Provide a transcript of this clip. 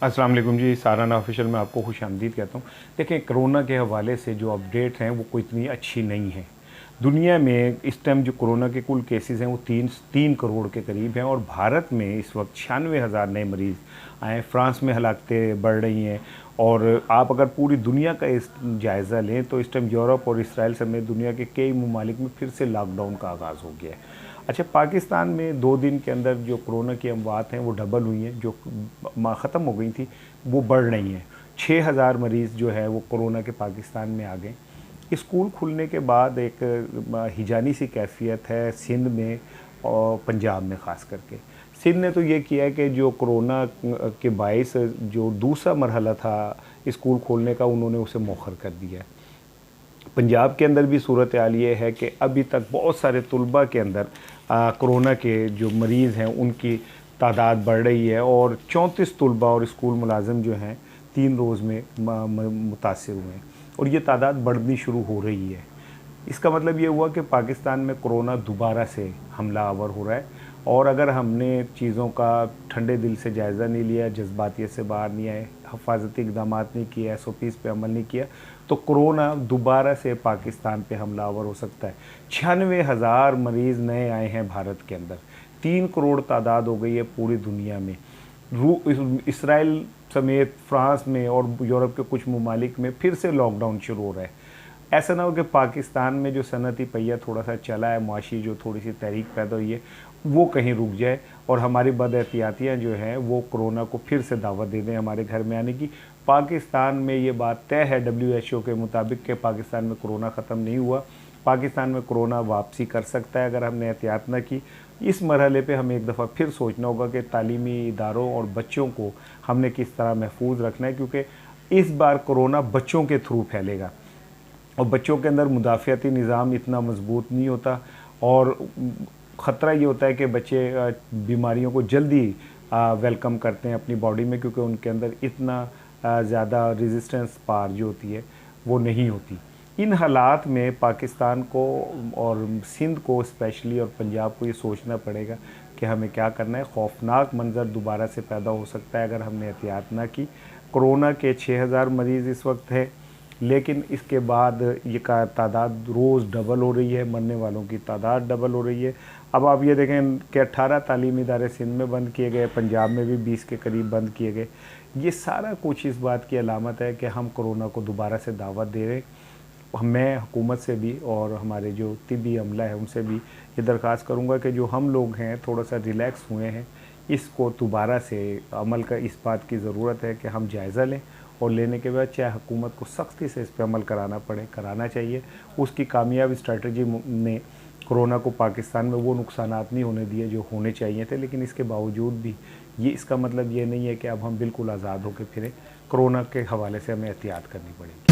अस्सलाम वालेकुम जी, साराना ऑफिशियल में आपको खुशामदीद कहता हूँ। देखें, कोरोना के हवाले से जो अपडेट हैं वो कोई इतनी अच्छी नहीं है। दुनिया में इस टाइम जो कोरोना के कुल केसेस हैं वो तीन करोड़ के करीब हैं और भारत में इस वक्त 96,000 नए मरीज़ आए। फ्रांस में हलाकतें बढ़ रही हैं और आप अगर पूरी दुनिया का इस जायज़ा लें तो इस टाइम यूरोप और इसराइल समेत दुनिया के कई ममालिक में फिर से लॉकडाउन का आगाज़ हो गया है। अच्छा, पाकिस्तान में 2 दिन के अंदर जो कोरोना की अमवात हैं वो डबल हुई हैं, जो ख़त्म हो गई थी वो बढ़ रही हैं। 6,000 मरीज़ जो है वो कोरोना के पाकिस्तान में आ गए। स्कूल खुलने के बाद एक हिजानी सी कैफियत है सिंध में और पंजाब में ख़ास करके। सिंध ने तो ये किया है कि जो कोरोना के बायस जो दूसरा मरहला था स्कूल खोलने का, उन्होंने उसे मौखर कर दिया है। पंजाब के अंदर भी सूरत हाल ये है कि अभी तक बहुत सारे तलबा के अंदर कोरोना के जो मरीज़ हैं उनकी तादाद बढ़ रही है और 34 तलबा और स्कूल मुलाजिम जो हैं 3 रोज़ में मुतासर हुए हैं और ये तादाद बढ़नी शुरू हो रही है। इसका मतलब ये हुआ कि पाकिस्तान में कोरोना दोबारा से हमला आवर हो रहा है और अगर हमने चीज़ों का ठंडे दिल से जायज़ा नहीं लिया, जज्बातियत से बाहर नहीं आए, हिफाजती इक़दाम नहीं किया, SOPs पे अमल नहीं किया, तो कोरोना दोबारा से पाकिस्तान पे हमलावर हो सकता है। 96,000 मरीज़ नए आए हैं भारत के अंदर, 3 करोड़ तादाद हो गई है पूरी दुनिया में। इसराइल समेत फ्रांस में और यूरोप के कुछ ममालिक में फिर से लॉकडाउन शुरू हो रहा है। ऐसा ना हो कि पाकिस्तान में जो सनती पहिया थोड़ा सा चला है, मुआशी जो थोड़ी सी तहरीक पैदा हुई है, वो कहीं रुक जाए और हमारी बदएहतियातियाँ जो हैं वो कोरोना को फिर से दावत दे दें हमारे घर में आने की। पाकिस्तान में ये बात तय है WHO के मुताबिक कि पाकिस्तान में कोरोना ख़त्म नहीं हुआ। पाकिस्तान में कोरोना वापसी कर सकता है अगर हमने एहतियात न की। इस मरहले पे हमें एक दफ़ा फिर सोचना होगा कि तालीमी इदारों और बच्चों को हमने किस तरह महफूज रखना है, क्योंकि इस बार कोरोना बच्चों के थ्रू फैलेगा और बच्चों के अंदर मुदाफ़ियाती निज़ाम इतना मजबूत नहीं होता और ख़तरा ये होता है कि बच्चे बीमारियों को जल्दी वेलकम करते हैं अपनी बॉडी में, क्योंकि उनके अंदर इतना ज़्यादा रेजिस्टेंस पावर जो होती है वो नहीं होती। इन हालात में पाकिस्तान को और सिंध को स्पेशली और पंजाब को ये सोचना पड़ेगा कि हमें क्या करना है। खौफनाक मंज़र दोबारा से पैदा हो सकता है अगर हमने एहतियात ना की। कोरोना के 6,000 मरीज़ इस वक्त है, लेकिन इसके बाद ये का तादाद रोज़ डबल हो रही है, मरने वालों की तादाद डबल हो रही है। अब आप ये देखें कि 18 तालीमी इदारे सिंध में बंद किए गए, पंजाब में भी 20 के करीब बंद किए गए। ये सारा कुछ इस बात की अलामत है कि हम कोरोना को दोबारा से दावत दे रहे हैं। मैं हुकूमत से भी और हमारे जो तिब्बी अमला है उनसे भी ये दरख्वास्त करूँगा कि जो हम लोग हैं थोड़ा सा रिलैक्स हुए हैं, इसको दोबारा से अमल का इस बात की ज़रूरत है कि हम जायज़ा लें और लेने के बाद चाहे हुकूमत को सख्ती से इस पर अमल कराना पड़े, कराना चाहिए। उसकी कामयाब स्ट्रेटजी ने कोरोना को पाकिस्तान में वो नुकसानात नहीं होने दिए जो होने चाहिए थे, लेकिन इसके बावजूद भी ये इसका मतलब ये नहीं है कि अब हम बिल्कुल आज़ाद होकर फिरें। कोरोना के हवाले से हमें एहतियात करनी पड़ेगी।